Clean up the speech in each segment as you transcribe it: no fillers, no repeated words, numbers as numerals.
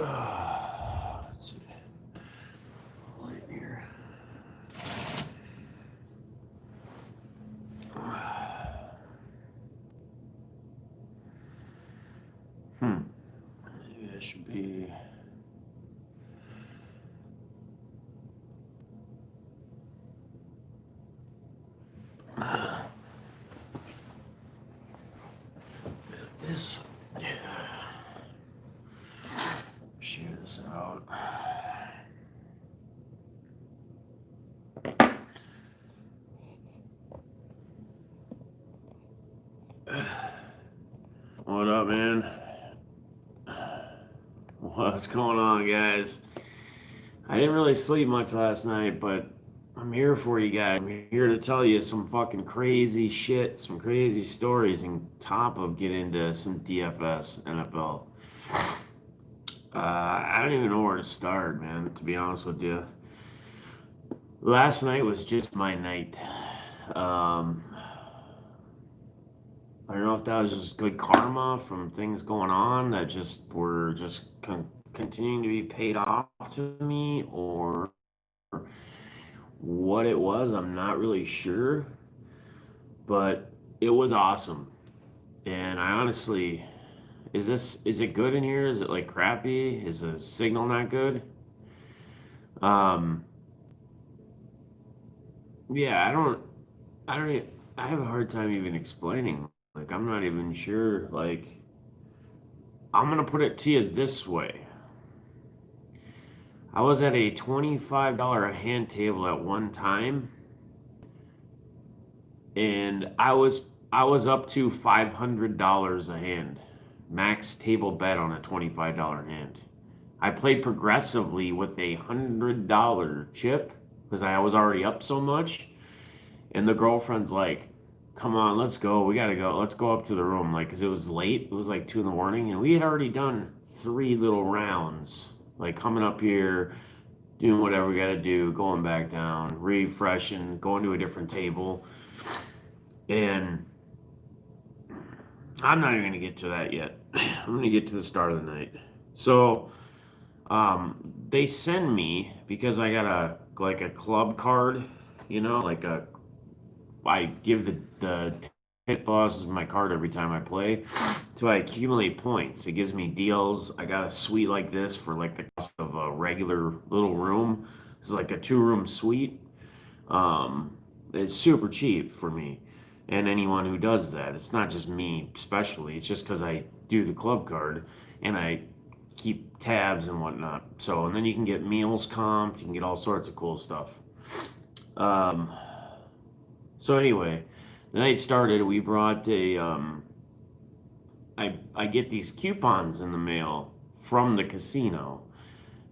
Let's see. Light here. Maybe I should be. This. Yeah. Shoot this out. What up, man? What's going on, guys? I didn't really sleep much last night, but I'm here for you guys. I'm here to tell you some fucking crazy shit, some crazy stories, and top of get into some DFS NFL. I don't even know where to start, man, to be honest with you. Last night was just my night. I don't know if that was just good karma from things going on that just were just continuing to be paid off to me, or what it was. I'm not really sure, but it was awesome. And I honestly, is it good in here? Is it like crappy? Is the signal not good? Um, yeah, I have a hard time even explaining. Like, I'm not even sure. Like, I'm gonna put it to you this way. I was at a $25 a hand table at one time, and I was up to $500 a hand, max table bet on a $25 hand. I played progressively with a $100 chip because I was already up so much, and the girlfriend's like, "Come on, let's go. We gotta go. Let's go up to the room." Like, cause it was late. It was like 2 in the morning, and we had already done 3 little rounds. Like coming up here, doing whatever we gotta do, going back down, refreshing, going to a different table. And I'm not even gonna get to that yet. I'm gonna get to the start of the night. So they send me because I got a club card, like I give the pit bosses my card every time I play, so I accumulate points. It gives me deals. I got a suite like this for like the cost of a regular little room. It's like a 2-room suite. It's super cheap for me and anyone who does that. It's not just me, especially. It's just because I do the club card and I keep tabs and whatnot. So, and then you can get meals comped. You can get all sorts of cool stuff. Um, so anyway, the night started. We brought I get these coupons in the mail from the casino,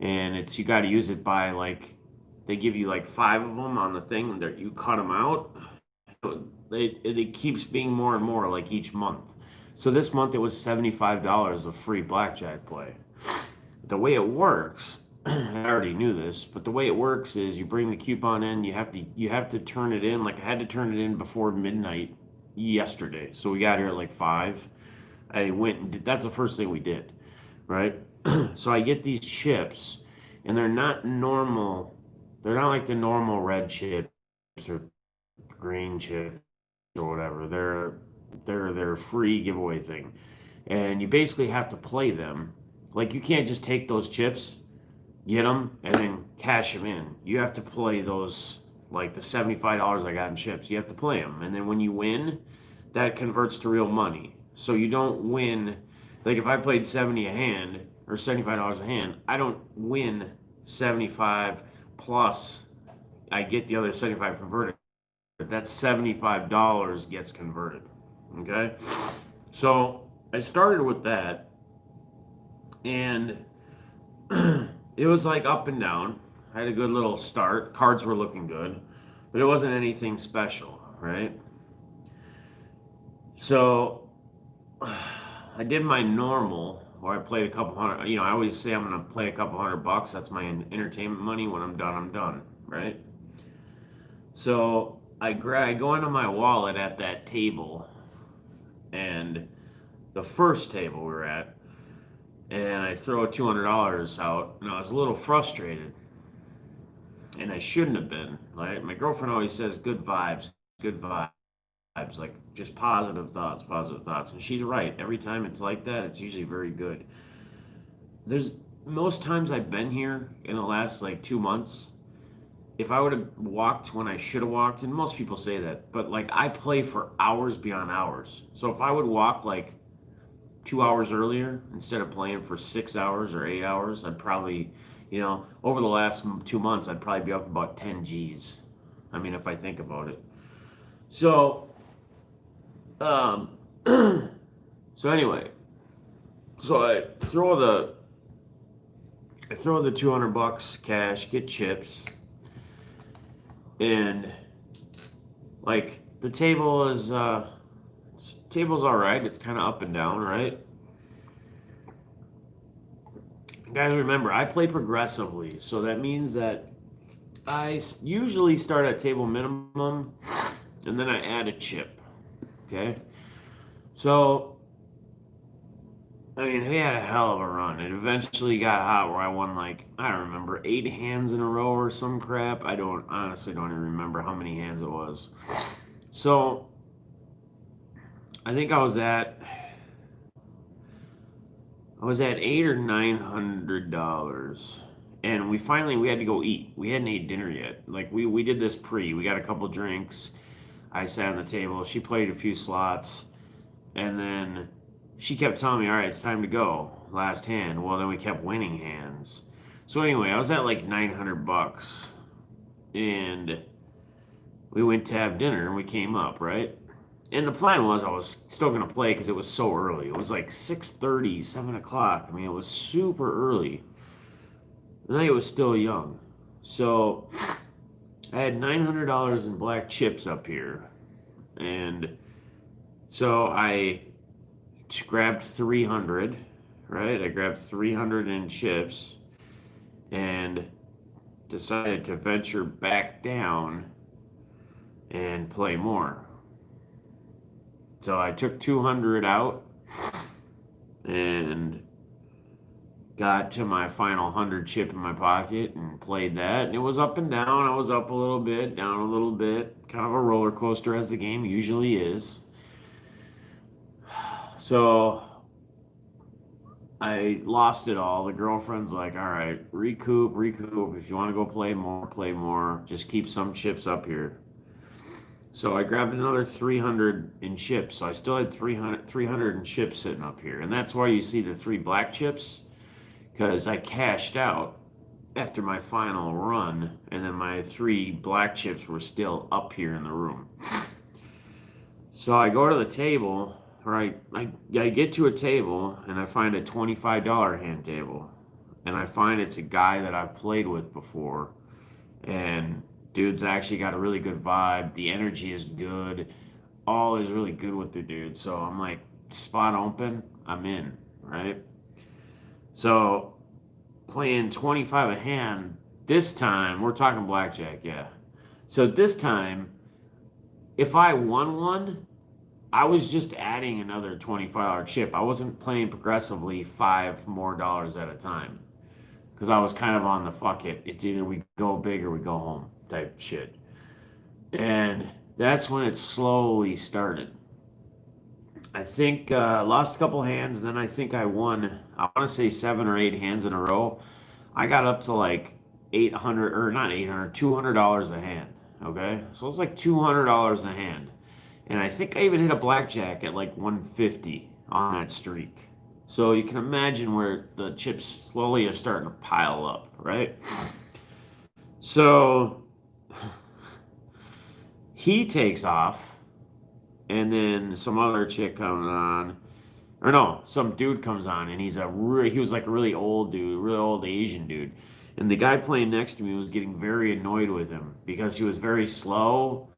and you got to use it by like they give you like 5 of them on the thing that you cut them out. It keeps being more and more like each month. So this month it was $75 of free blackjack play. The way it works, I already knew this, but the way it works is you bring the coupon in, you have to turn it in. Like I had to turn it in before midnight yesterday. So we got here at like 5. I went and that's the first thing we did, right? So I get these chips, and they're not normal. They're not like the normal red chips or green chips or whatever. They're free giveaway thing, and you basically have to play them. Like you can't just take those chips, get them, and then cash them in. You have to play those, like the $75 I got in chips. You have to play them, and then when you win, that converts to real money. So you don't win. Like if I played 70 a hand or $75 a hand, I don't win 75 plus I get the other 75 converted. That $75 gets converted. Okay? So I started with that, and it was like up and down. I had a good little start. Cards were looking good, but it wasn't anything special, right? So I did my normal, or I played a couple hundred. I always say I'm going to play a couple $100. That's my entertainment money. When I'm done, right? So I go into my wallet at that table, and the first table we were at, and I throw $200 out, and I was a little frustrated, and I shouldn't have been. Like my girlfriend always says, good vibes, like just positive thoughts, and she's right. Every time it's like that, it's usually very good. There's most times I've been here in the last like 2 months. If I would have walked when I should have walked, and most people say that, but like I play for hours beyond hours. So if I would walk like 2 hours earlier instead of playing for 6 hours or 8 hours, I'd probably, over the last 2 months, I'd probably be up about 10 G's. I mean, if I think about it. So, um, so anyway, so I throw the $200 cash, get chips, and like the table's all right. It's kind of up and down, right? Guys, remember, I play progressively, so that means that I usually start at table minimum, and then I add a chip. Okay, so I mean, we had a hell of a run. It eventually got hot where I won like I don't remember 8 hands in a row or some crap. I don't honestly don't even remember how many hands it was. So I think I was at $800 or $900, and we had to go eat. We hadn't ate dinner yet. Like we did this pre. We got a couple drinks. I sat on the table. She played a few slots, and then she kept telling me, "All right, it's time to go. Last hand." Well, then we kept winning hands. So anyway, I was at like $900, and we went to have dinner, and we came up right. And the plan was I was still gonna play because it was so early. It was like 6:30, 7 o'clock. I mean, it was super early. And I was still young. So I had $900 in black chips up here. And so I grabbed 300, right? I grabbed 300 in chips and decided to venture back down and play more. So I took 200 out and got to my final 100 chip in my pocket and played that. And it was up and down. I was up a little bit, down a little bit. Kind of a roller coaster as the game usually is. So I lost it all. The girlfriend's like, all right, recoup. If you want to go play more, play more. Just keep some chips up here. So I grabbed another 300 in chips. So I still had 300 in chips sitting up here. And that's why you see the 3 black chips, because I cashed out after my final run, and then my 3 black chips were still up here in the room. So I go to the table, right? I get to a table, and I find a $25 hand table. And I find it's a guy that I've played with before. And dude's actually got a really good vibe. The energy is good. All is really good with the dude. So I'm like, spot open, I'm in, right? So playing 25 a hand, this time, we're talking blackjack, yeah. So this time, if I won one, I was just adding another $25 chip. I wasn't playing progressively $5 more at a time. Because I was kind of on the fuck it. It's either we go big or we go home type shit. And that's when it slowly started. I think lost a couple hands, then I think I won, I want to say 7 or 8 hands in a row. I got up to like 800, or not 800, $200 a hand. Okay? So it was like $200 a hand. And I think I even hit a blackjack at like 150 on that streak. So you can imagine where the chips slowly are starting to pile up, right? So he takes off, and then some other chick comes on, or no, some dude comes on, and he was like a really old dude, really old Asian dude. And the guy playing next to me was getting very annoyed with him because he was very slow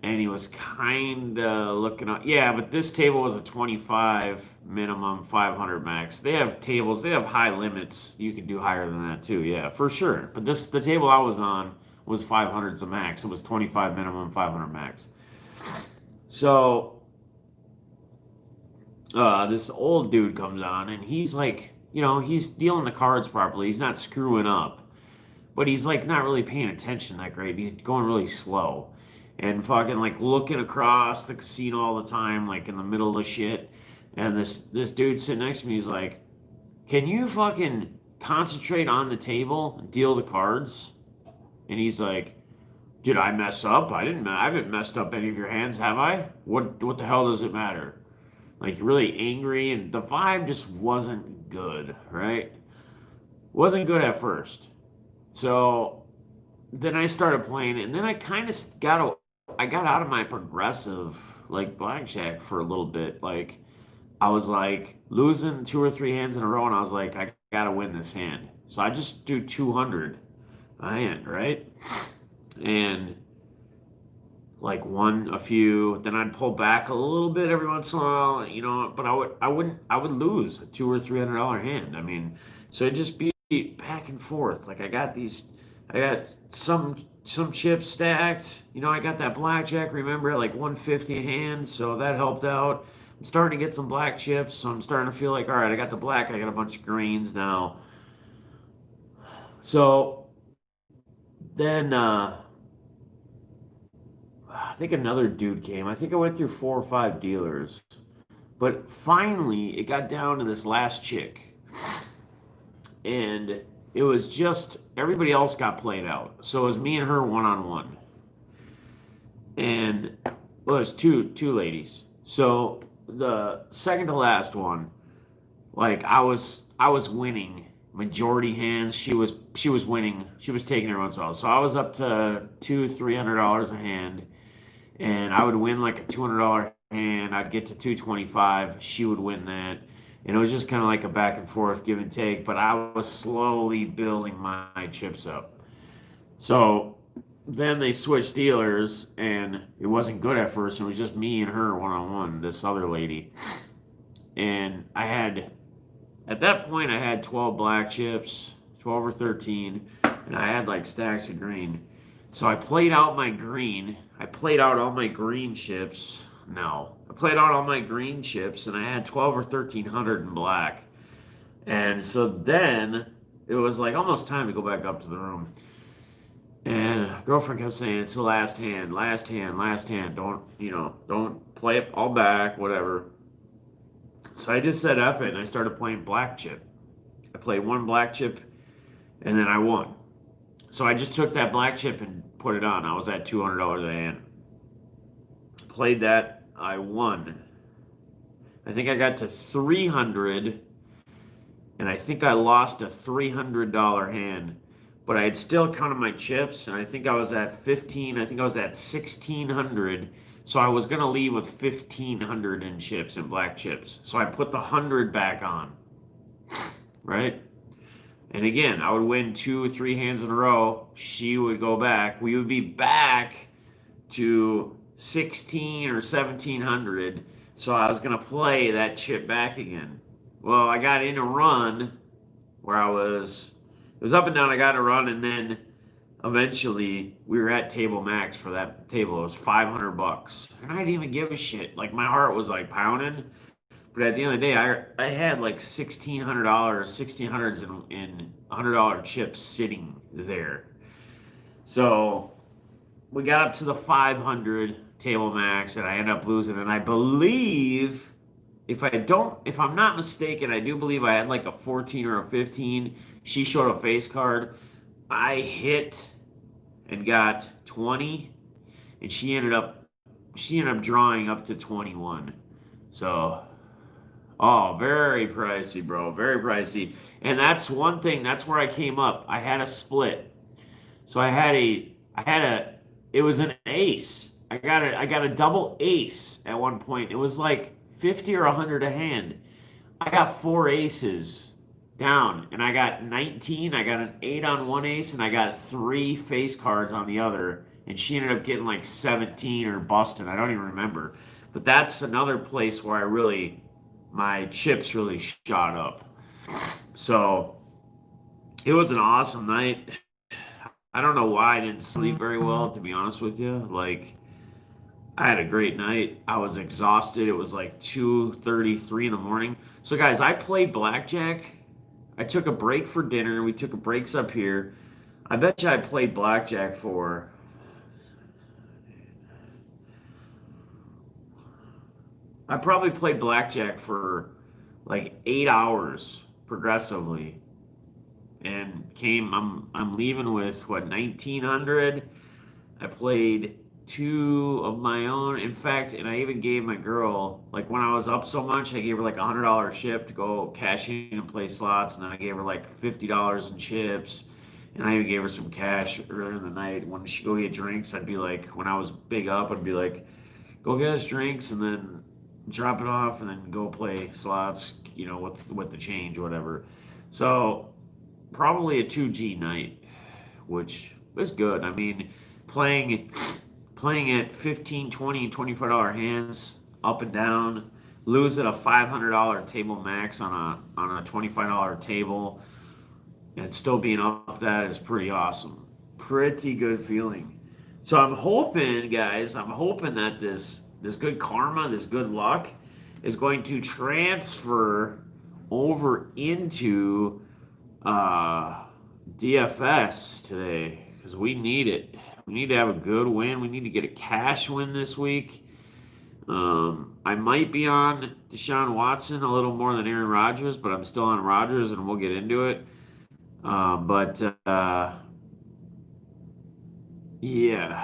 and he was kind of looking up. Yeah, but this table was a 25 minimum, 500 max. They have tables, they have high limits. You can do higher than that too, yeah, for sure. But the table I was on was 500s a max. It was 25 minimum, 500 max. So this old dude comes on, and he's like, he's dealing the cards properly. He's not screwing up, but he's like not really paying attention that great. He's going really slow and fucking like looking across the casino all the time, like in the middle of the shit. And this dude sitting next to me is like, "Can you fucking concentrate on the table and deal the cards?" And he's like, "Did I mess up? I haven't messed up any of your hands, have I? What the hell does it matter?" Like really angry, and the vibe just wasn't good, right? Wasn't good at first. So then I started playing it, and then I got out of my progressive like blackjack for a little bit. Like I was like losing two or three hands in a row, and I was like, I gotta win this hand. So I just do 200 a hand, right? And like won a few, then I'd pull back a little bit every once in a while, but I would lose a $200 or $300 hand. I mean, so it'd just be back and forth. Like I got some chips stacked. I got that blackjack, remember, at like 150 a hand, so that helped out. I'm starting to get some black chips, so I'm starting to feel like, all right, I got the black, I got a bunch of greens now. So then I think another dude came. I think I went through four or five dealers. But finally, it got down to this last chick. And it was just everybody else got played out. So it was me and her one on one. And well, it was two ladies. So the second to last one, like I was winning majority hands. She was winning. She was taking everyone's all. So I was up to $200-300 a hand, and I would win like a $200 hand. I'd get to 225. She would win that. And it was just kind of like a back and forth give and take, but I was slowly building my chips up. So then they switched dealers, and it wasn't good at first. It was just me and her one on one, this other lady. And at that point, I had 12 black chips, 12 or 13, and I had like stacks of green. So I played out my green. I played out all my green chips. No, I played out all my green chips, and I had 12 or 1300 in black. And so then it was like almost time to go back up to the room. And girlfriend kept saying, "It's the last hand, last hand, last hand. Don't play it all back, whatever." So I just said F it, and I started playing black chip. I played one black chip, and then I won. So I just took that black chip and put it on. I was at $200 a hand. Played that, I won. I think I got to 300, and I think I lost a $300 hand. But I had still counted my chips, and I think I was at 15. I think I was at 1600. So I was gonna leave with 1500 in chips and black chips. So I put the 100 back on, right? And again, I would win two or three hands in a row. She would go back. We would be back to 16 or 1700. So I was gonna play that chip back again. Well, I got in a run where it was up and down. I got in a run, and then eventually we were at table max for that table. It was $500, and I didn't even give a shit. Like my heart was like pounding. But at the end of the day, I had like $1,600, 1600s in $100 chips sitting there. So we got up to the 500 table max, and I ended up losing. And I believe, if I'm not mistaken, I do believe I had like a 14 or a 15. She showed a face card. I hit and got 20, and she ended up drawing up to 21. So, oh, very pricey, bro. Very pricey. And that's one thing. That's where I came up. I had a split. So it was an ace. I got a double ace at one point. It was like 50 or 100 a hand. I got four aces down, and I got 19. I got an 8 on one ace, and I got three face cards on the other. And she ended up getting like 17 or busting. I don't even remember. But that's another place where my chips really shot up. So it was an awesome night. I don't know why I didn't sleep very well, to be honest with you. Like, I had a great night. I was exhausted. It was like 2:33 in the morning. So guys, I played blackjack I took a break for dinner. We took a breaks up here. I bet you I played blackjack for. I probably played blackjack for like 8 hours progressively, and came. I'm leaving with what 1900. I played two of my own. In fact, and I even gave my girl, like when I was up so much, I gave her like $100 chip to go cash in and play slots, and then I gave her like $50 in chips, and I even gave her some cash earlier in the night. When she go get drinks, I'd be like, when I was big up, I'd be like, go get us drinks, and then drop it off, and then go play slots, with the change, whatever. So probably a 2G night, which is good. I mean, playing playing at 15, 20, and $25 hands up and down, lose at a $500 table max on a $25 table, and still being up that is pretty awesome. Pretty good feeling. So I'm hoping, guys, that this good karma, this good luck, is going to transfer over into DFS today because we need it. We need to have a good win. We need to get a cash win this week. I might be on Deshaun Watson a little more than Aaron Rodgers, but I'm still on Rodgers, and we'll get into it. But yeah,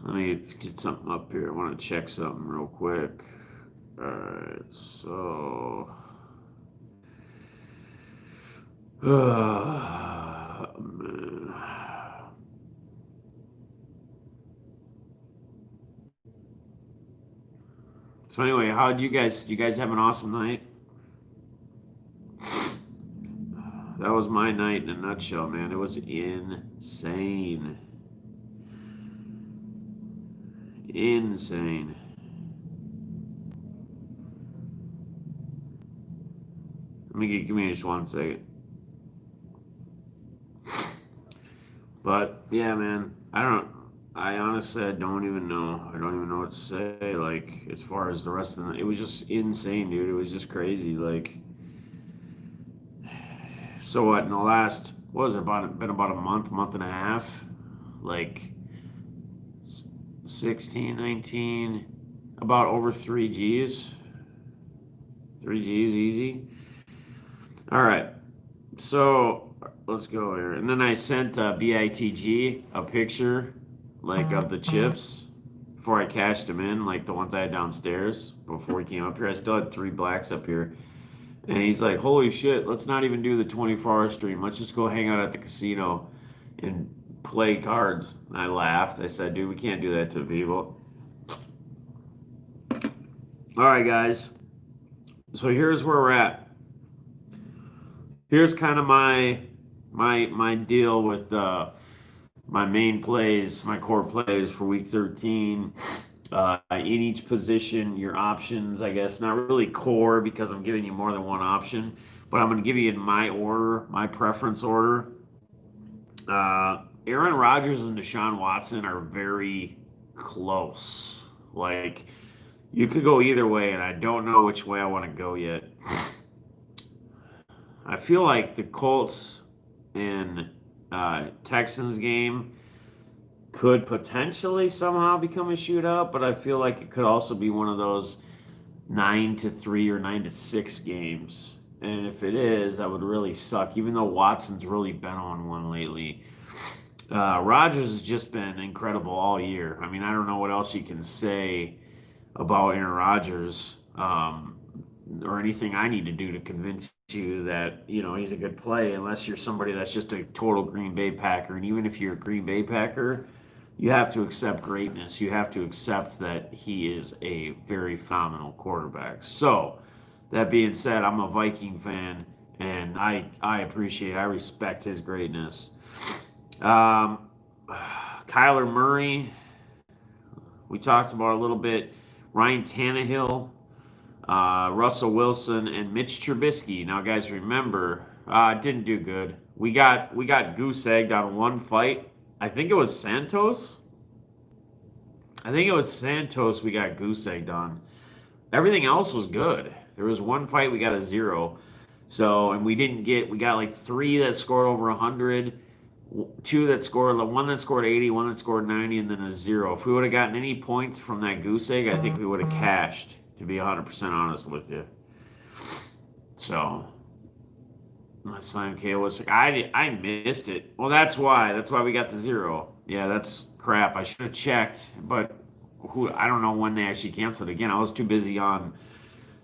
let me get something up here. I want to check something real quick. All right, so. Man. So anyway, how do you guys have an awesome night? That was my night in a nutshell, man. It was insane. Insane. Give me just 1 second. But yeah, man, I honestly, I don't even know. I don't even know what to say. Like, as far as the rest of the, it was just insane, dude. It was just crazy. Like, so what? In the last, what was it? Been about a month and a half. Like, 16, 19, about over 3 Gs. 3 Gs easy. All right. So let's go here. And then I sent BITG a picture, like, of the chips before I cashed them in, like the ones I had downstairs before he came up here. I still had 3 blacks up here. And he's like, holy shit, let's not even do the 24-hour stream. Let's just go hang out at the casino and play cards. And I laughed. I said, dude, we can't do that to people. All right, guys. So here's where we're at. Here's kind of my deal with my main plays, my core plays for week 13. In each position, your options, I guess, not really core because I'm giving you more than one option, but I'm going to give you in my order, my preference order. Aaron Rodgers and Deshaun Watson are very close. Like, you could go either way, and I don't know which way I want to go yet. I feel like the Colts and Texans game could potentially somehow become a shootout, but I feel like it could also be one of those 9-3 or 9-6 games. And if it is, that would really suck, even though Watson's really been on one lately. Rodgers has just been incredible all year. I mean, I don't know what else you can say about Aaron Rodgers, or anything I need to do to convince you that, he's a good play, unless you're somebody that's just a total Green Bay Packer. And even if you're a Green Bay Packer, you have to accept greatness. You have to accept that he is a very phenomenal quarterback. So, that being said, I'm a Viking fan, and I respect his greatness. Kyler Murray, we talked about a little bit. Ryan Tannehill, Russell Wilson, and Mitch Trubisky. Now, guys, remember, it didn't do good. We got goose egged on one fight. I think it was Santos. We got goose egged on. Everything else was good. There was one fight we got a 0. So, and we got like 3 that scored over 100, 2 that scored, one that scored 80, one that scored 90, and then a 0. If we would have gotten any points from that goose egg, I think we would have cashed, to be 100% honest with you. So, my slime KO was like, I missed it. Well, that's why. That's why we got the 0. Yeah, that's crap. I should have checked, but I don't know when they actually canceled. Again, I was too busy on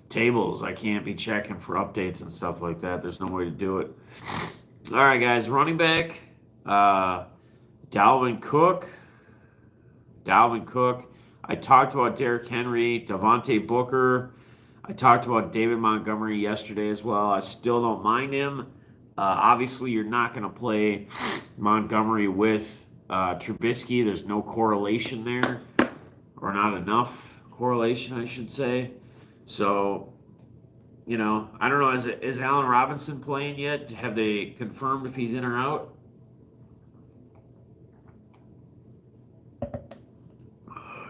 tables. I can't be checking for updates and stuff like that. There's no way to do it. All right, guys. Running back, Dalvin Cook. Dalvin Cook. I talked about Derrick Henry, Devontae Booker. I talked about David Montgomery yesterday as well. I still don't mind him. Obviously, you're not going to play Montgomery with Trubisky. There's no correlation there, or not enough correlation, I should say. So, you know, I don't know. Is Allen Robinson playing yet? Have they confirmed if he's in or out?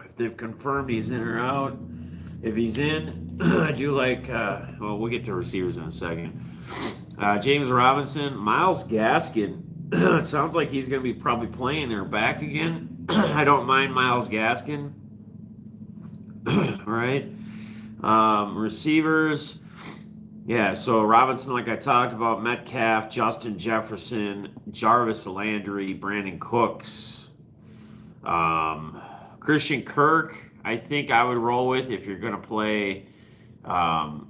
If they've confirmed he's in or out. If he's in, I do like, well, we'll get to receivers in a second. James Robinson, Myles Gaskin. It sounds like he's going to be probably playing there back again. I don't mind Myles Gaskin. All right. Receivers. Yeah, so Robinson, like I talked about, Metcalf, Justin Jefferson, Jarvis Landry, Brandon Cooks, Christian Kirk. I think I would roll with if you're going to play Kyler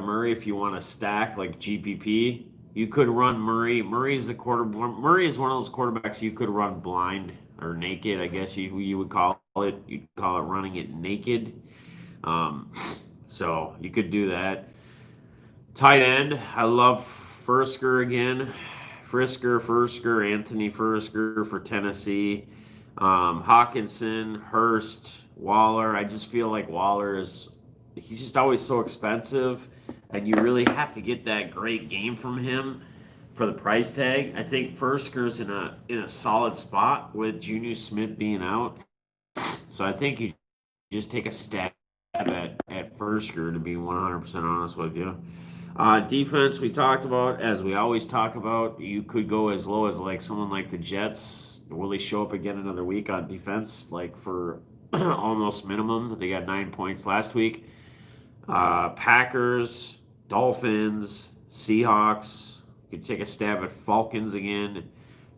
Murray. If you want to stack like GPP, you could run Murray. Murray is Murray is one of those quarterbacks you could run blind or naked. I guess you would call it. You'd call it running it naked. So you could do that. Tight end, I love Fursker again. Fursker, Anthony Fursker for Tennessee. Hawkinson, Hurst, Waller. I just feel like he's just always so expensive, and you really have to get that great game from him for the price tag. I think Fursker's in a solid spot with Junior Smith being out. So I think you just take a stab at Fursker, to be 100% honest with you. Defense, we talked about, as we always talk about, you could go as low as like someone like the Jets. Will they show up again another week on defense, like for almost minimum? They got 9 points last week. Packers, Dolphins, Seahawks. You could take a stab at Falcons again.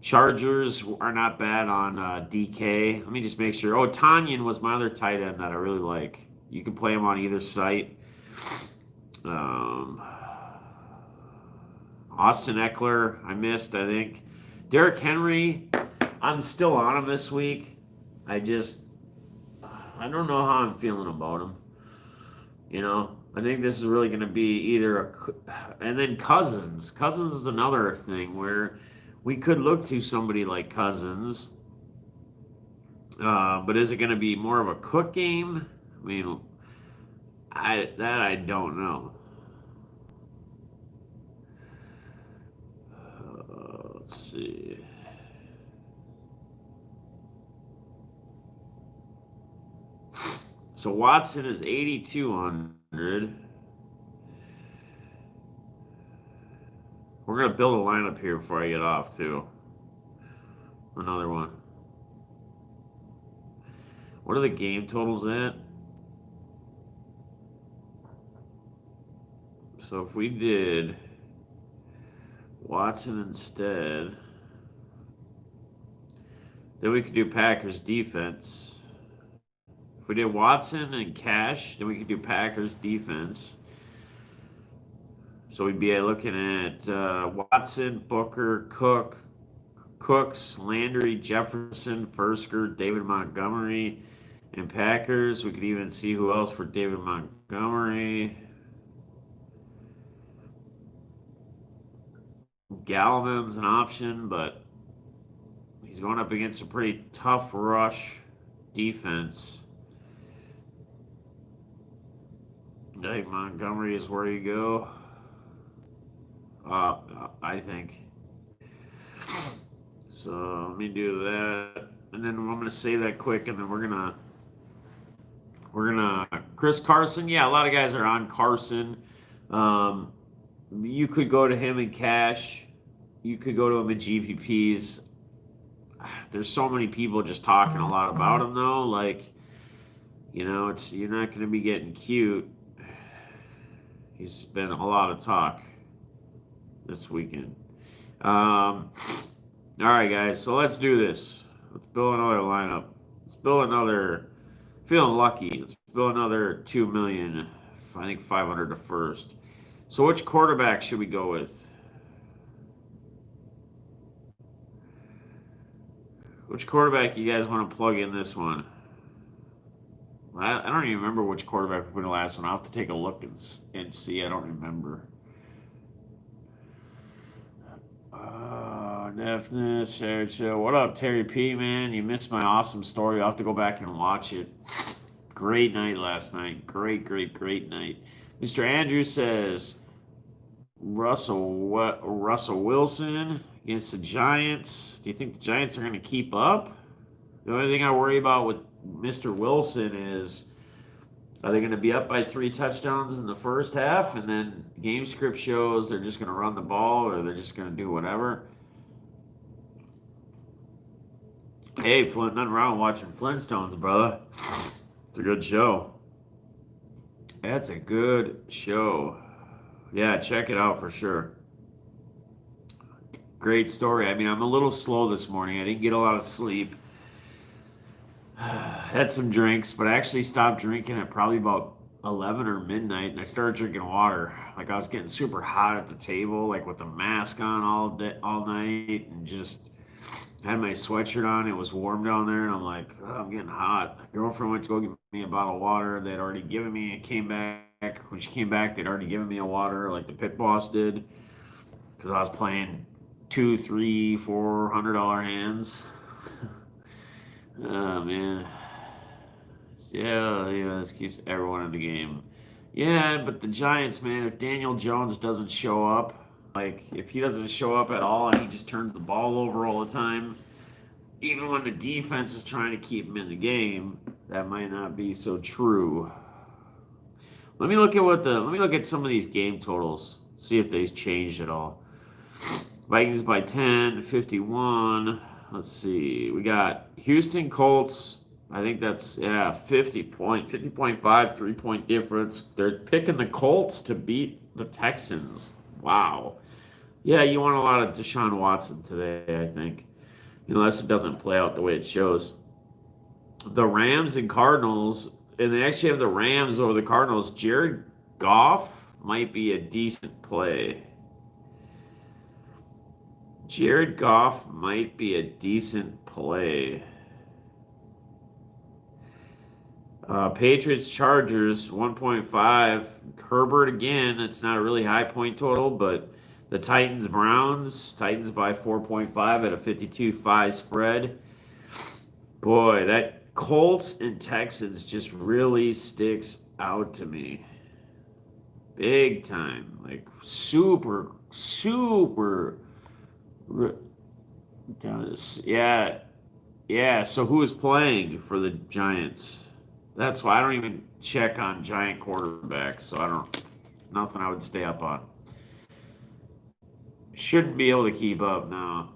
Chargers are not bad on DK. Let me just make sure. Oh, Tanyan was my other tight end that I really like. You can play him on either site. Austin Eckler, I missed, I think. Derrick Henry, I'm still on him this week. I don't know how I'm feeling about him. You know, I think this is really going to be and then Cousins. Cousins is another thing where we could look to somebody like Cousins. But is it going to be more of a Cook game? I mean, I don't know. Let's see. So Watson is 8,200. We're going to build a lineup here before I get off, too. Another one. What are the game totals at? So if we did Watson instead, then we could do Packers defense. If we did Watson and cash, then we could do Packers defense. So we'd be looking at Watson, Booker, Cooks, Landry, Jefferson, Fursker, David Montgomery, and Packers. We could even see who else for David Montgomery. Galvin's an option, but he's going up against a pretty tough rush defense. I think Montgomery is where you go. I think. So let me do that, and then I'm gonna save that quick, and then we're gonna Chris Carson, yeah, a lot of guys are on Carson. Um, you could go to him in cash. You could go to him in GPPs. There's so many people just talking a lot about him though. Like, it's you're not going to be getting cute. He's been a lot of talk this weekend. All right, guys. So let's do this. Let's build another lineup. Let's build another. Feeling lucky. Let's build another 2 million. I think 500 to first. So which quarterback should we go with? Which quarterback you guys want to plug in this one? I don't even remember which quarterback we put in the last one. I'll have to take a look and see. I don't remember. Definitely. So what up, Terry P, man? You missed my awesome story. I'll have to go back and watch it. Great night last night. Great night. Mr. Andrews says Russell Wilson against the Giants. Do you think the Giants are going to keep up? The only thing I worry about with Mr. Wilson is, are they going to be up by 3 touchdowns in the first half, and then game script shows they're just going to run the ball, or they're just going to do whatever? Hey, Flint, nothing wrong with watching Flintstones, brother. It's a good show. That's a good show. Yeah, check it out for sure. Great story. I mean, I'm a little slow this morning. I didn't get a lot of sleep. Had some drinks, but I actually stopped drinking at probably about 11 or midnight, and I started drinking water. Like, I was getting super hot at the table, like with the mask on all night, and just had my sweatshirt on. It was warm down there, and I'm like, oh, I'm getting hot. My girlfriend went to go get me a bottle of water. They'd already given me. It came back. When she came back, they'd already given me a water, like the pit boss did, because I was playing $200, $300, $400 hands. Oh man, yeah, this keeps everyone in the game. Yeah, but the Giants, man, if Daniel Jones doesn't show up, like if he doesn't show up at all and he just turns the ball over all the time, even when the defense is trying to keep him in the game, that might not be so true. Let me look at some of these game totals, see if they've changed at all. Vikings by 10, 51. Let's see. We got Houston Colts. I think that's 50.5, 3-point difference. They're picking the Colts to beat the Texans. Wow. Yeah, you want a lot of Deshaun Watson today, I think. Unless it doesn't play out the way it shows. The Rams and Cardinals, and they actually have the Rams over the Cardinals. Jared Goff might be a decent play. Jared Goff might be a decent play. Patriots Chargers 1.5. Herbert again. It's not a really high point total, but the Titans Browns. Titans by 4.5 at a 52-5 spread. Boy, that Colts and Texans just really sticks out to me. Big time. Like super. Yeah. So who is playing for the Giants? That's why I don't even check on Giant quarterbacks. So nothing I would stay up on. Shouldn't be able to keep up now.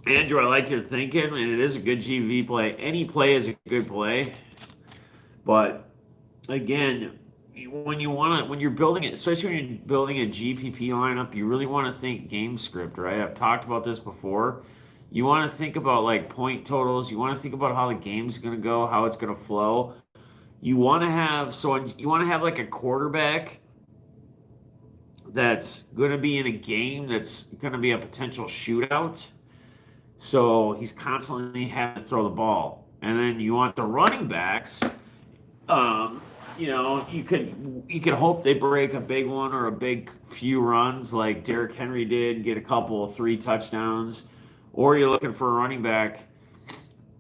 Andrew, I like your thinking, and it is a good GV play. Any play is a good play, but again, when you're building it, especially when you're building a GPP lineup, you really want to think game script, right? I've talked about this before. You want to think about like point totals. You want to think about how the game's going to go, how it's going to flow. You want to have like a quarterback that's going to be in a game that's going to be a potential shootout. So he's constantly having to throw the ball. And then you want the running backs. You could hope they break a big one or a big few runs like Derrick Henry did, get a couple of 3 touchdowns. Or you're looking for a running back.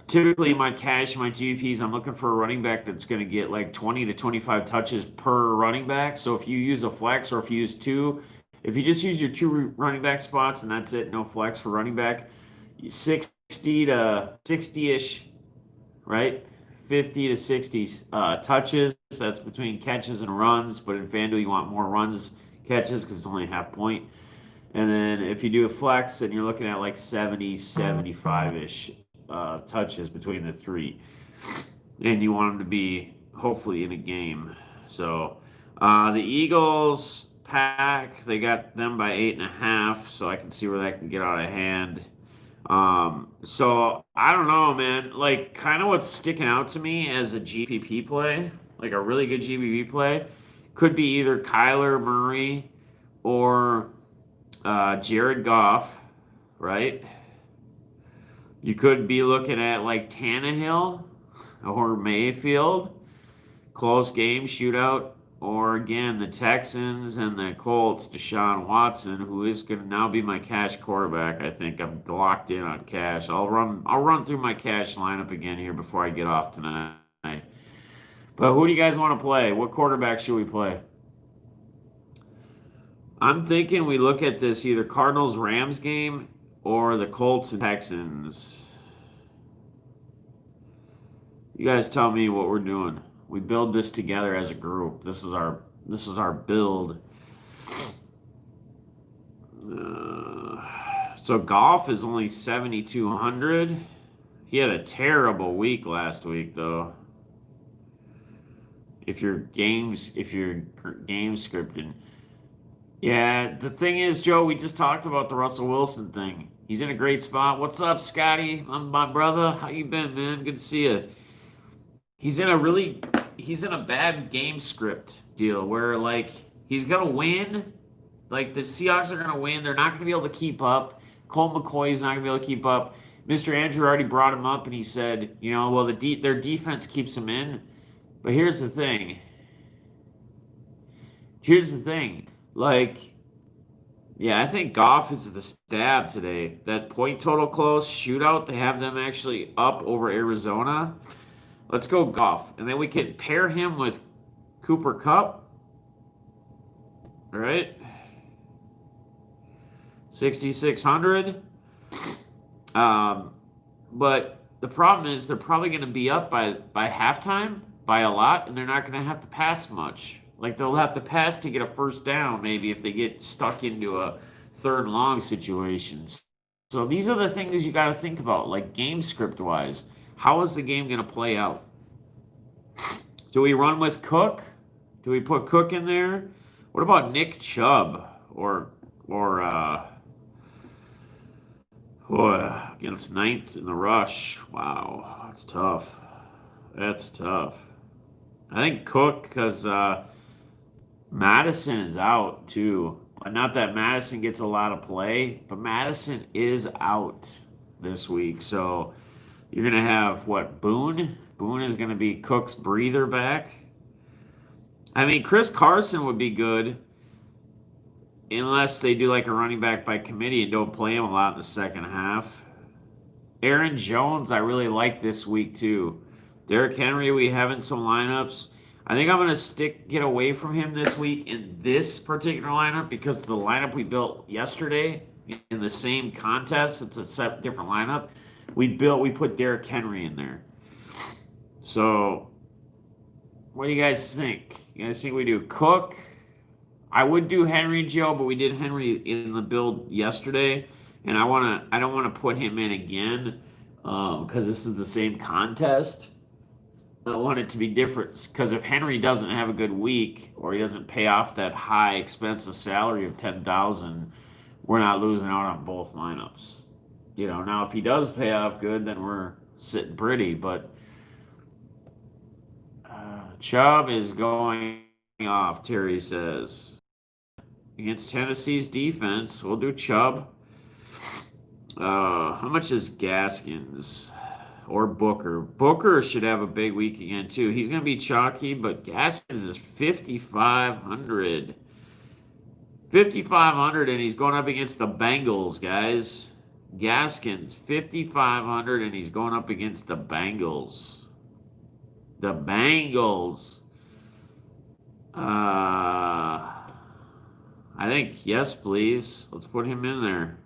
Typically, my cash, my GPs, I'm looking for a running back that's going to get like 20 to 25 touches per running back. So if you use a flex or if you use 2, if you just use your 2 running back spots and that's it, no flex for running back, 60 to 60-ish, right? 50 to 60 touches. That's between catches and runs. But in FanDuel, you want more runs catches because it's only half point. And then if you do a flex, then you're looking at like 70, 75-ish touches between the three. And you want them to be hopefully in a game. So the Eagles pack, they got them by 8.5, so I can see where that can get out of hand. So I don't know, man. Like, kind of what's sticking out to me as a GPP play, like a really good GPP play, could be either Kyler Murray or Jared Goff, right? You could be looking at like Tannehill or Mayfield, close game shootout, or again the Texans and the Colts, Deshaun Watson, who is going to now be my cash quarterback. I think I'm locked in on cash. I'll run through my cash lineup again here before I get off tonight. But who do you guys want to play? What quarterback should we play? I'm thinking we look at this either Cardinals Rams game or the Colts and Texans. You guys tell me what we're doing. We build this together as a group. This is our build. So Goff is only 7,200. He had a terrible week last week though. If you're game scripting. Yeah, the thing is, Joe, we just talked about the Russell Wilson thing. He's in a great spot. What's up, Scotty? I'm my brother. How you been, man? Good to see you. He's in a bad game script deal where like he's gonna win. Like the Seahawks are gonna win. They're not gonna be able to keep up. Colt McCoy's not gonna be able to keep up. Mr. Andrew already brought him up and he said, well, their defense keeps them in. But here's the thing. Like, yeah, I think Goff is the stab today. That point total close shootout, they have them actually up over Arizona. Let's go Goff. And then we can pair him with Cooper Kupp. All right. 6,600. But the problem is they're probably going to be up by halftime by a lot, and they're not going to have to pass much. Like they'll have to pass to get a first down, maybe if they get stuck into a third and long situation. So these are the things you got to think about, like game script wise. How is the game going to play out? Do we run with Cook? Do we put Cook in there? What about Nick Chubb or against ninth in the rush? Wow, that's tough. That's tough. I think Cook because Madison is out too. Not that Madison gets a lot of play, but Madison is out this week. So you're going to have what? Boone? Boone is going to be Cook's breather back. I mean, Chris Carson would be good unless they do like a running back by committee and don't play him a lot in the second half. Aaron Jones, I really like this week too. Derrick Henry, we have in some lineups. I think I'm going to get away from him this week in this particular lineup because the lineup we built yesterday in the same contest, it's a different lineup. We put Derrick Henry in there. So, what do you guys think? You guys think we do Cook? I would do Henry, Joe, but we did Henry in the build yesterday, and I don't want to put him in again because this is the same contest. I want it to be different because if Henry doesn't have a good week or he doesn't pay off that high expensive salary of 10,000, we're not losing out on both lineups. Now if he does pay off good, then we're sitting pretty. But Chubb is going off. Terry says against Tennessee's defense, we'll do Chubb. How much is Gaskins? Or Booker. Booker should have a big week again, too. He's going to be chalky, but Gaskins is 5,500. 5,500, and he's going up against the Bengals, guys. Gaskins, 5,500, and he's going up against the Bengals. The Bengals. I think, yes, please. Let's put him in there.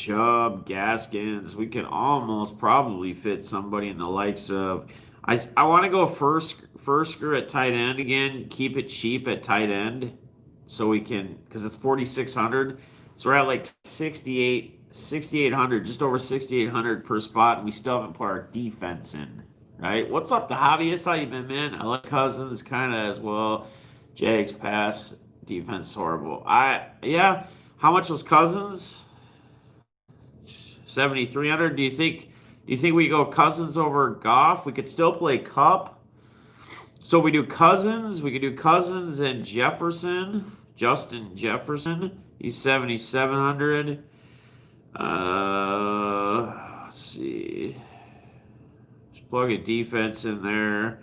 Chubb, Gaskins. We can almost probably fit somebody in the likes of. I want to go first at tight end again. Keep it cheap at tight end, so we can because it's 4,600. So we're at like 6,800, just over 6,800 per spot, and we still haven't put our defense in. Right? What's up, the hobbyist? How you been, man? I like Cousins kind of as well. Jags pass defense is horrible. Yeah. How much was Cousins? 7,300. Do you think we go Cousins over Goff? We could still play Cup. So we do Cousins. We could do Cousins and Jefferson. Justin Jefferson. He's 7,700. Let's see. Just plug a defense in there.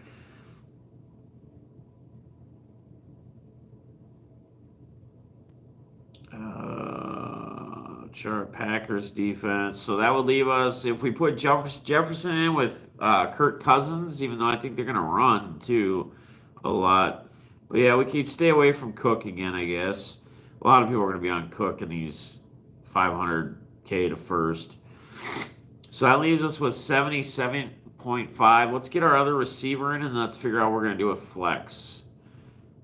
Sure, Packers defense. So that would leave us if we put Jefferson in with Kirk Cousins, even though I think they're going to run too a lot. But yeah, we could stay away from Cook again, I guess. A lot of people are going to be on Cook in these 500K to first. So that leaves us with 77.5. Let's get our other receiver in and let's figure out what we're going to do with flex.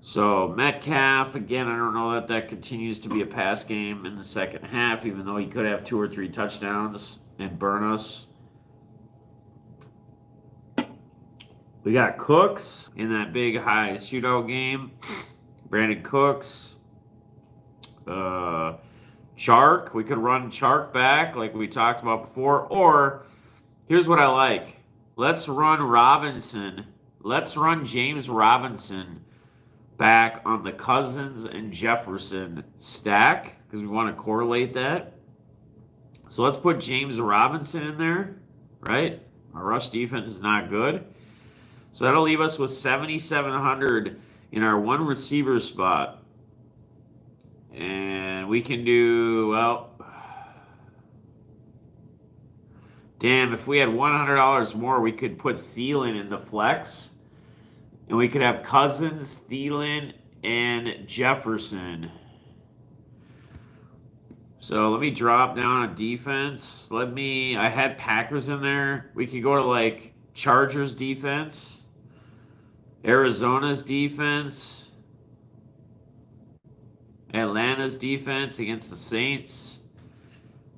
So Metcalf, again, I don't know that continues to be a pass game in the second half, even though he could have 2 or 3 touchdowns and burn us. We got Cooks in that big high shootout game. Brandon Cooks. Chark. We could run Chark back like we talked about before. Or, here's what I like. Let's run Robinson. Let's run James Robinson back on the Cousins and Jefferson stack because we want to correlate that. So let's put James Robinson in there, right? Our rush defense is not good. So that'll leave us with 7,700 in our one receiver spot. And we can do, well, damn, if we had $100 more, we could put Thielen in the flex. And we could have Cousins, Thielen, and Jefferson. So let me drop down on defense. I had Packers in there. We could go to like Chargers defense, Arizona's defense, Atlanta's defense against the Saints,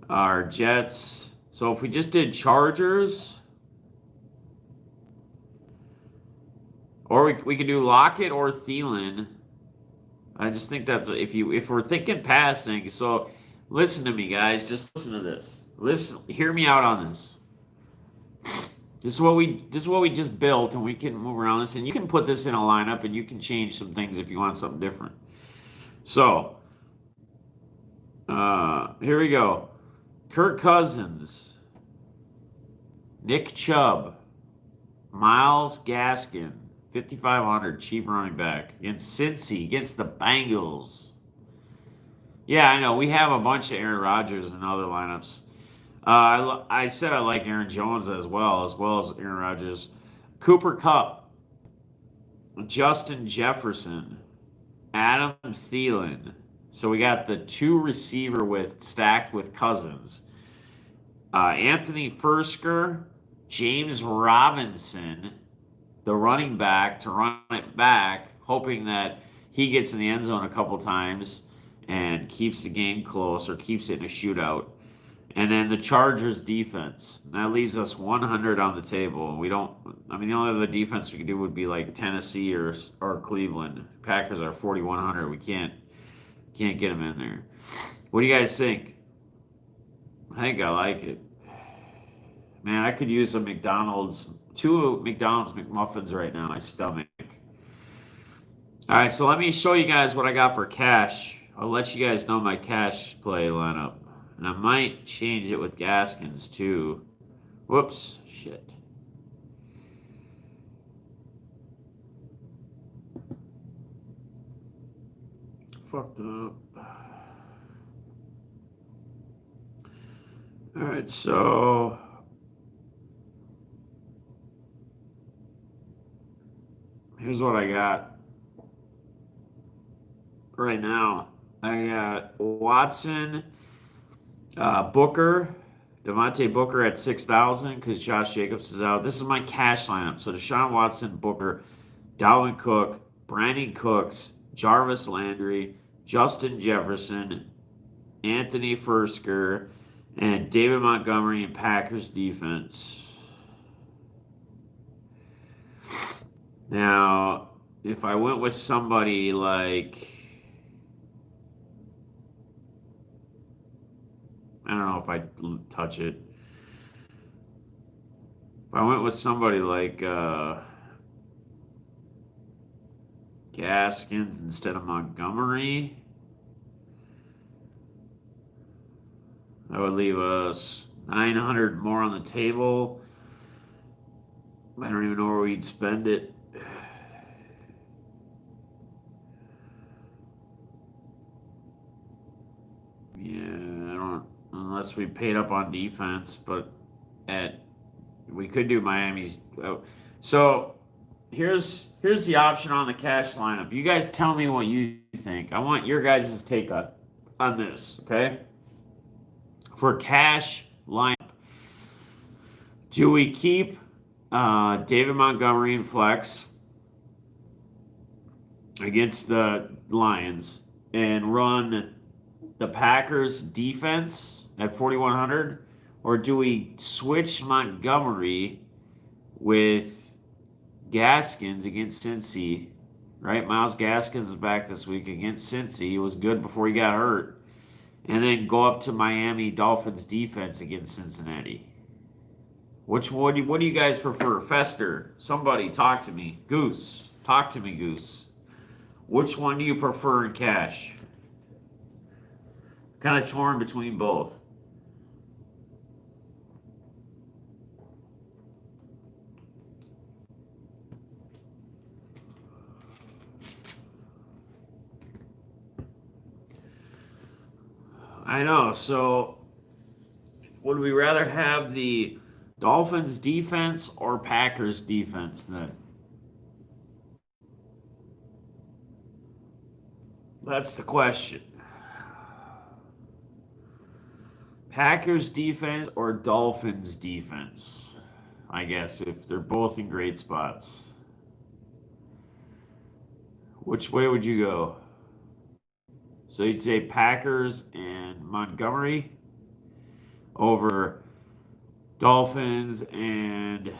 our Jets. So if we just did Chargers, or we could do Lockett or Thielen. I just think that's if we're thinking passing. So listen to me, guys. Just listen to this. Hear me out on this. This is what we just built, and we can move around this, and you can put this in a lineup, and you can change some things if you want something different. So here we go. Kirk Cousins, Nick Chubb, Myles Gaskin. 5,500, cheap running back. Against Cincy, against the Bengals. Yeah, I know. We have a bunch of Aaron Rodgers and other lineups. I said I like Aaron Jones as well as Aaron Rodgers. Cooper Kupp. Justin Jefferson. Adam Thielen. So we got the 2 receiver stacked with Cousins. Anthony Fersker. James Robinson, the running back, to run it back, hoping that he gets in the end zone a couple times and keeps the game close or keeps it in a shootout. And then the Chargers defense. That leaves us 100 on the table. The only other defense we could do would be like Tennessee or Cleveland. Packers are 4,100. We can't get them in there. What do you guys think? I think I like it. Man, I could use 2 McDonald's McMuffins right now in my stomach. All right, so let me show you guys what I got for cash. I'll let you guys know my cash play lineup. And I might change it with Gaskins too. Whoops, shit. Fucked up. All right, so here's what I got right now. I got Watson, Booker, Devontae Booker at 6,000 because Josh Jacobs is out. This is my cash lineup. So Deshaun Watson, Booker, Dalvin Cook, Brandon Cooks, Jarvis Landry, Justin Jefferson, Anthony Fursker, and David Montgomery in Packers defense. Now, if I went with somebody like, I don't know if I'd touch it. If I went with somebody like Gaskins instead of Montgomery, that would leave us 900 more on the table. I don't even know where we'd spend it. Yeah, I don't, unless we paid up on defense, but we could do Miami's. So here's the option on the cash lineup. You guys tell me what you think. I want your guys' take on this, okay? For cash lineup, do we keep David Montgomery in flex against the Lions and run the Packers defense at 4,100? Or do we switch Montgomery with Gaskins against Cincy? Right? Miles Gaskins is back this week against Cincy. He was good before he got hurt. And then go up to Miami Dolphins defense against Cincinnati. What do you guys prefer? Fester, somebody talk to me. Goose, talk to me, Goose. Which one do you prefer in cash? Kind of torn between both. I know. So, would we rather have the Dolphins defense or Packers defense then? That's the question. Packers defense or Dolphins defense? I guess if they're both in great spots. Which way would you go? So you'd say Packers and Montgomery over Dolphins and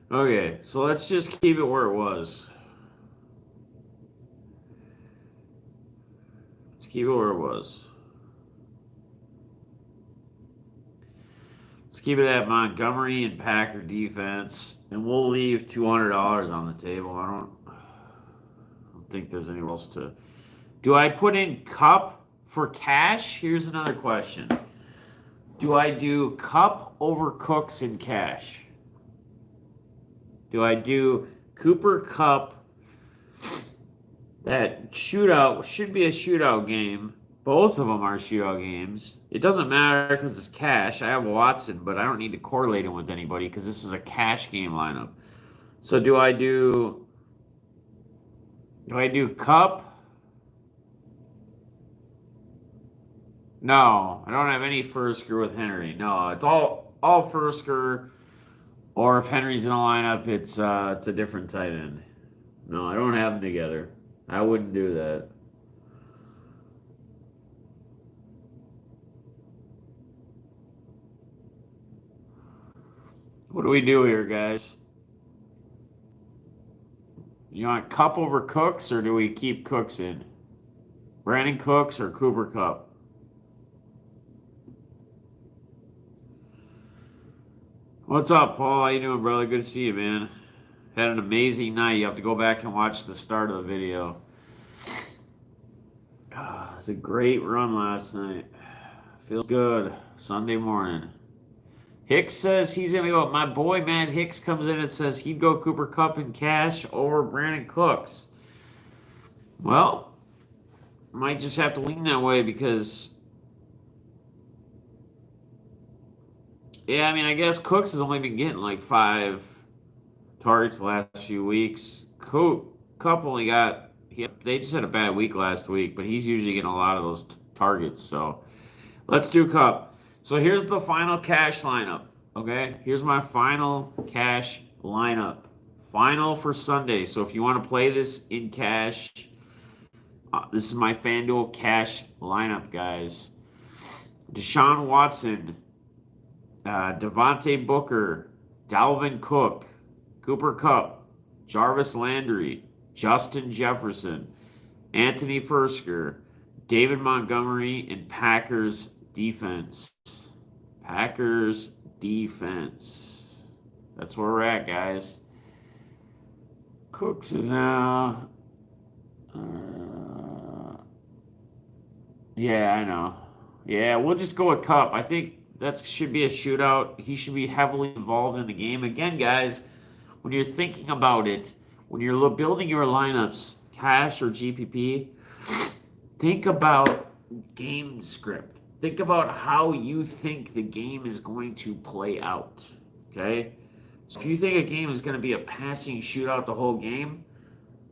okay, so let's just keep it where it was. Let's keep it where it was. Let's keep it at Montgomery and Packer defense, and we'll leave $200 on the table. I don't think there's anywhere else to. Do I put in Cup for cash? Here's another question. Do I do Cup over Cooks in cash? Do I do Cooper Cup? That shootout should be a shootout game. Both of them are shootout games. It doesn't matter because it's cash. I have Watson, but I don't need to correlate him with anybody because this is a cash game lineup. So do I do Cup? No, I don't have any Fursker with Henry. No, it's all Fursker. Or if Henry's in the lineup, it's a different tight end. No, I don't have them together. I wouldn't do that. What do we do here, guys? You want Cup over Cooks, or do we keep Cooks in? Brandon Cooks or Cooper Cup? What's up, Paul? How you doing, brother? Good to see you, man. Had an amazing night. You have to go back and watch the start of the video. It was a great run last night. Feels good. Sunday morning. Hicks says he's going to go. My boy, Matt Hicks, comes in and says he'd go Cooper Cup in cash over Brandon Cooks. Well, might just have to lean that way because Yeah, I mean, I guess Cooks has only been getting like 5 targets the last few weeks. Cup only got they just had a bad week last week, but he's usually getting a lot of those targets. So let's do Cup. So here's the final cash lineup. Okay, here's my final cash lineup. Final for Sunday. So if you want to play this in cash, this is my FanDuel cash lineup, guys. Deshaun Watson, Devontae Booker, Dalvin Cook, Cooper Kupp, Jarvis Landry, Justin Jefferson, Anthony Fursker, David Montgomery, and Packers defense. Packers defense. That's where we're at, guys. Cooks is now. Yeah, I know. Yeah, we'll just go with Cup. I think that should be a shootout. He should be heavily involved in the game. Again, guys, when you're thinking about it, when you're building your lineups, cash or GPP, think about game script. Think about how you think the game is going to play out. Okay? So if you think a game is going to be a passing shootout the whole game,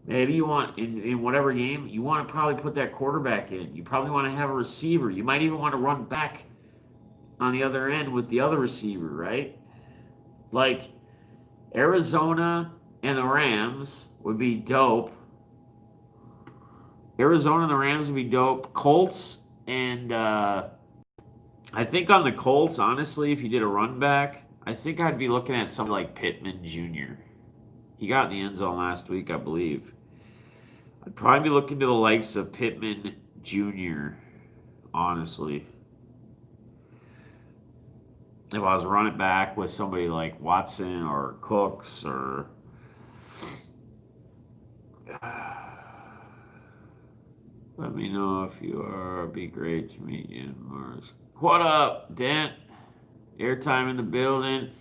maybe you want, in whatever game, you want to probably put that quarterback in. You probably want to have a receiver. You might even want to run back on the other end with the other receiver, right? Like Arizona and the Rams would be dope. Arizona and the Rams would be dope. Colts and I think on the Colts, honestly, if you did a run back, I think I'd be looking at somebody like Pittman Jr. He got in the end zone last week, I believe. I'd probably be looking to the likes of Pittman Jr., honestly. If I was running back with somebody like Watson or Cooks or. Let me know if you are. It'd be great to meet you in Mars. What up, Dent? Airtime in the building.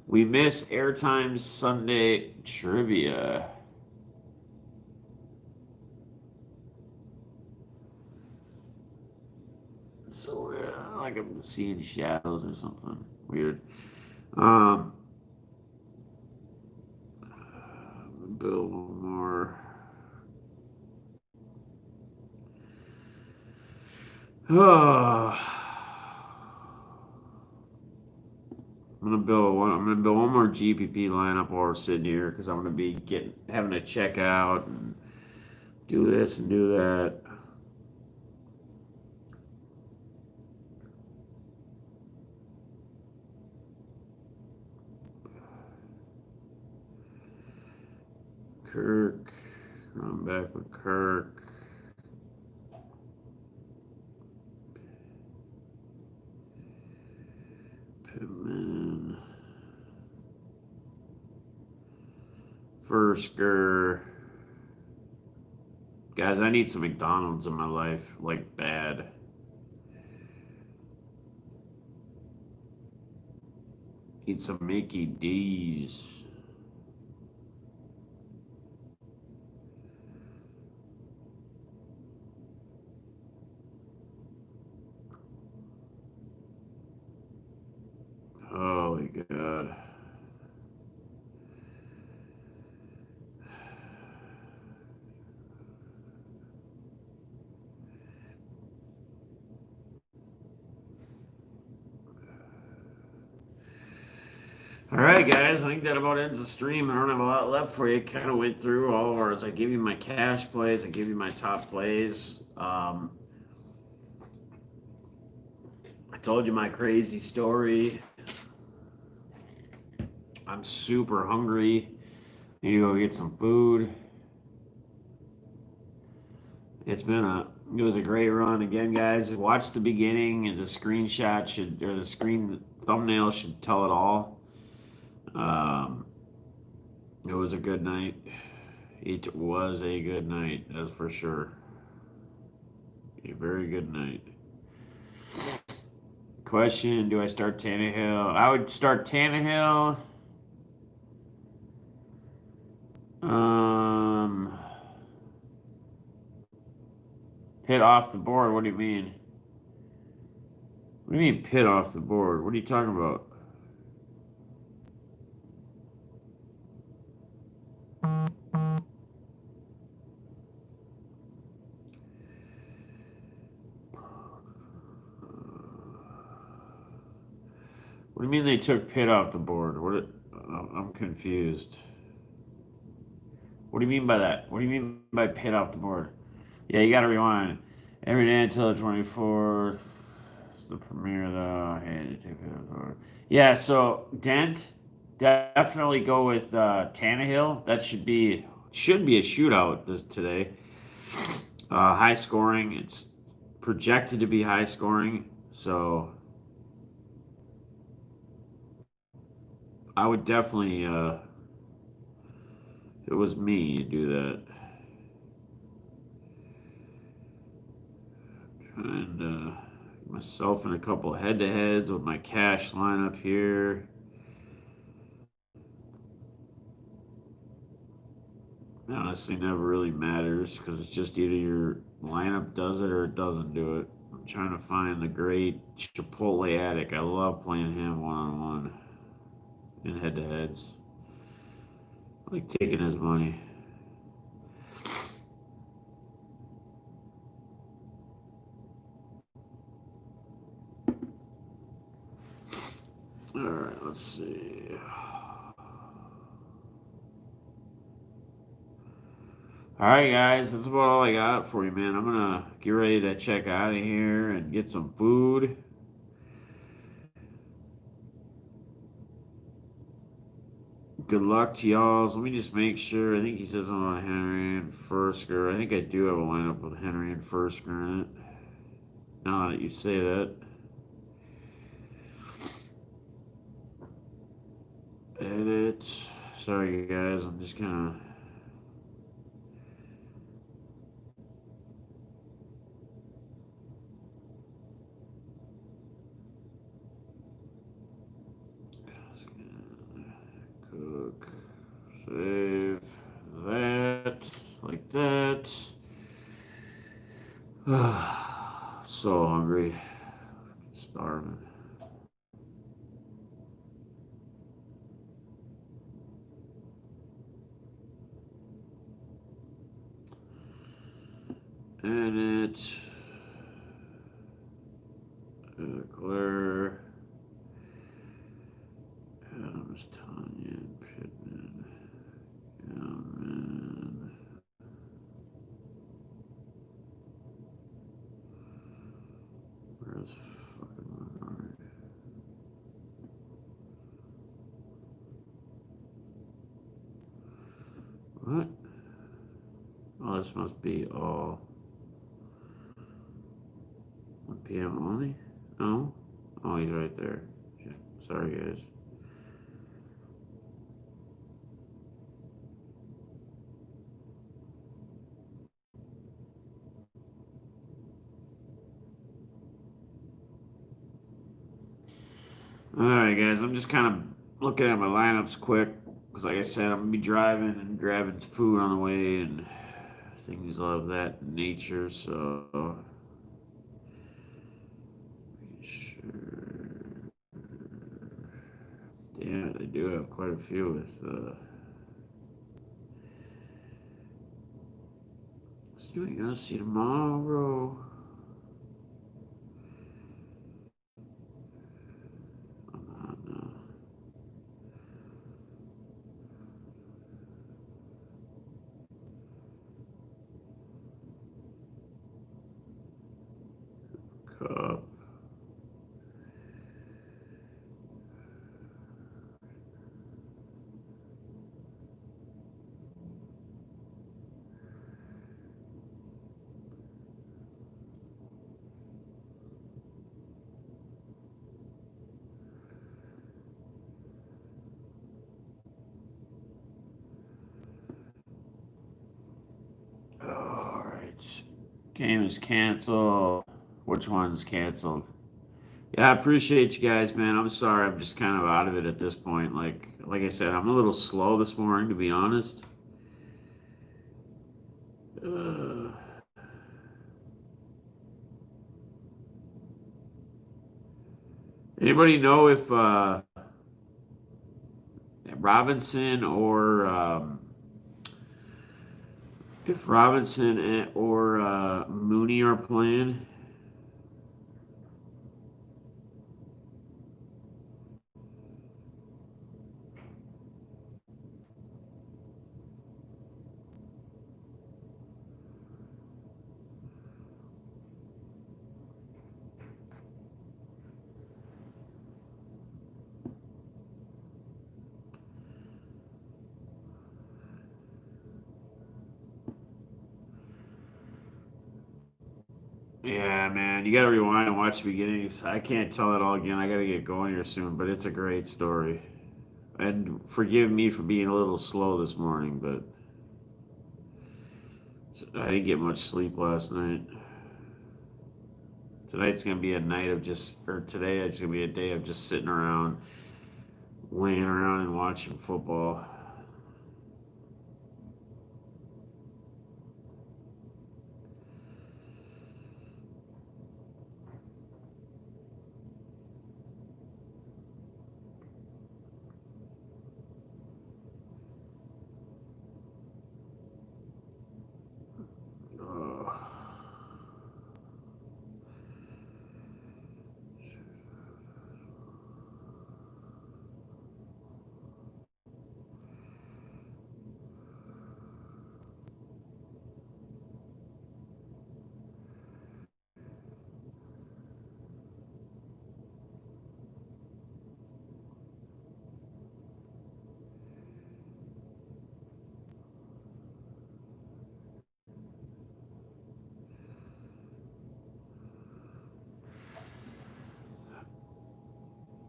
We miss Airtime Sunday trivia. So like I'm seeing shadows or something weird. Build one more. Oh. I'm gonna build one more GPP lineup while we're sitting here because I'm gonna be having to check out and do this and do that. Kirk, I'm back with Kirk. Pittman, Fursker. Guys, I need some McDonald's in my life, like bad. Need some Mickey D's. Holy God. All right, guys. I think that about ends the stream. I don't have a lot left for you. Kind of went through all of ours. I gave you my cash plays. I gave you my top plays. I told you my crazy story. I'm super hungry. Need to go get some food. It was a great run again, guys. Watch the beginning, and the screenshot the screen thumbnail should tell it all. It was a good night. It was a good night, that's for sure. A very good night. Question: do I start Tannehill? I would start Tannehill. Pit off the board. What do you mean? What do you mean pit off the board? What are you talking about? do you mean they took Pitt off the board? I'm confused. What do you mean by that? What do you mean by Pitt off the board? Yeah, you got to rewind. Every day until the 24th. The premiere, though. Hey, take Pitt off the board. Yeah, so Dent, definitely go with Tannehill. That should be a shootout today. High scoring. It's projected to be high scoring. So I would definitely, if it was me, do that. Trying to get myself in a couple head-to-heads with my cash lineup here. It honestly never really matters because it's just either your lineup does it or it doesn't do it. I'm trying to find the great Chipotle Attic. I love playing him one-on-one in head-to-heads. I like taking his money. All right, let's see. All right, guys, that's about all I got for you, man. I'm gonna get ready to check out of here and get some food. Good luck to y'all. So let me just make sure. I think he says I'm on Henry and Fursker. I think I do have a lineup with Henry and Fursker in it. Now that you say that. Edit. Sorry, guys. I'm just kind of. Cook. Save that. Like that. So hungry. Starving. Edit. Claire. Adams, Tanya, Pittman. Yaman. Where's fucking Bernard? What? Oh, this must be all 1 p.m. only? No? Oh, he's right there. Shit. Sorry, guys. Alright, guys, I'm just kind of looking at my lineups quick because, like I said, I'm gonna be driving and grabbing food on the way and things of that nature. So, sure. Yeah, they do have quite a few with. See what you're gonna see tomorrow. No. Cup. All right. Game is canceled. Which one's canceled? Yeah, I appreciate you guys, man. I'm sorry. I'm just kind of out of it at this point. Like I said, I'm a little slow this morning, to be honest. Uh, Anybody know if Robinson or or Mooney are playing? Yeah, man, you gotta rewind and watch the beginnings. I can't tell it all again. I gotta get going here soon, but it's a great story. And forgive me for being a little slow this morning, but I didn't get much sleep last night. Tonight's gonna be a night of just, or today it's gonna be a day of just sitting around, laying around and watching football. Uh,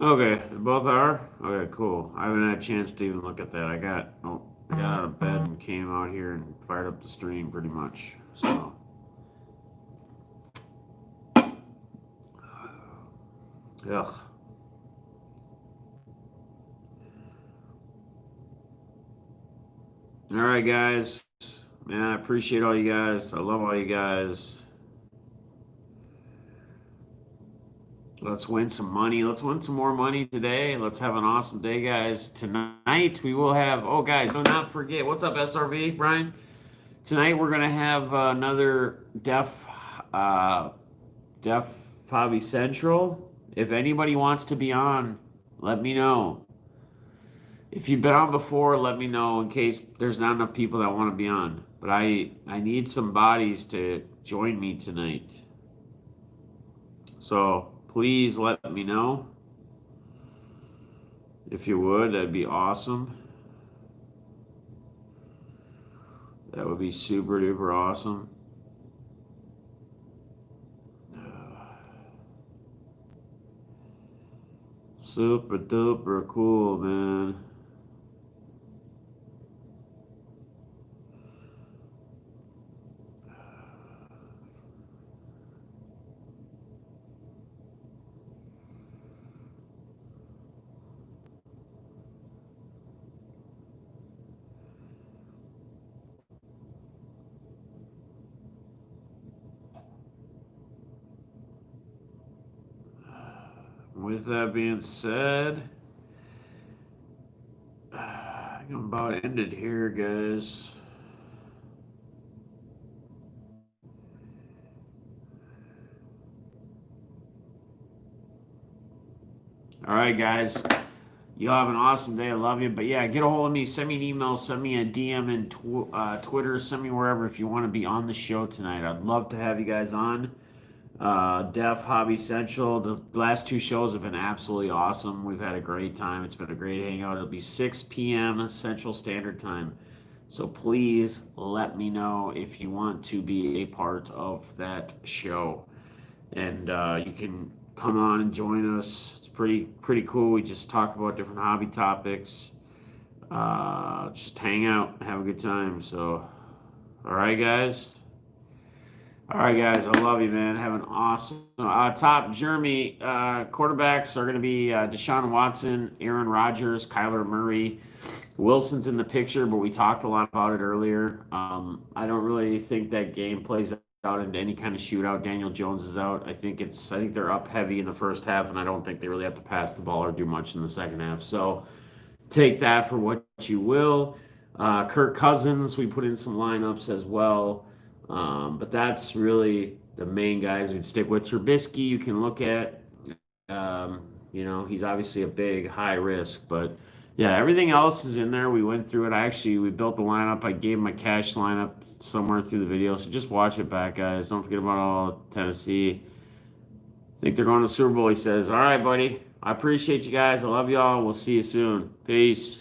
okay, both are? Okay, cool. I haven't had a chance to even look at that. I got out of bed and came out here and fired up the stream pretty much. So, ugh. All right, guys. Man, I appreciate all you guys. I love all you guys. Let's win some money. Let's win some more money today. Let's have an awesome day, guys. Tonight we will have, oh, guys, do not forget. What's up, SRV, Brian? Tonight we're going to have another uh, Def Hobby Central. If anybody wants to be on, let me know. If you've been on before, let me know in case there's not enough people that want to be on. But I need some bodies to join me tonight. So please let me know. If you would, that'd be awesome. That would be super duper awesome. Super duper cool, man. With that being said, I'm about ended here, guys. All right, guys. Y'all have an awesome day. I love you. But yeah, get a hold of me. Send me an email. Send me a DM in Twitter. Send me wherever if you want to be on the show tonight. I'd love to have you guys on. Def Hobby Central. The last two shows have been absolutely awesome. We've had a great time. It's been a great hangout. It'll be 6 p.m. Central Standard Time. So please let me know if you want to be a part of that show. And you can come on and join us. It's pretty cool. We just talk about different hobby topics. Just hang out, have a good time. So, all right, guys. All right, guys. I love you, man. Have an awesome top Jeremy quarterbacks are going to be Deshaun Watson, Aaron Rodgers, Kyler Murray. Wilson's in the picture, but we talked a lot about it earlier. I don't really think that game plays out into any kind of shootout. Daniel Jones is out. I think they're up heavy in the first half, and I don't think they really have to pass the ball or do much in the second half. So take that for what you will. Kirk Cousins, we put in some lineups as well. But that's really the main guys we'd stick with. Trubisky, you can look at. He's obviously a big, high risk, but yeah, everything else is in there. We went through it. We built the lineup. I gave my cash lineup somewhere through the video, so just watch it back, guys. Don't forget about all Tennessee. I think they're going to the Super Bowl, he says. All right, buddy. I appreciate you guys. I love y'all. We'll see you soon. Peace.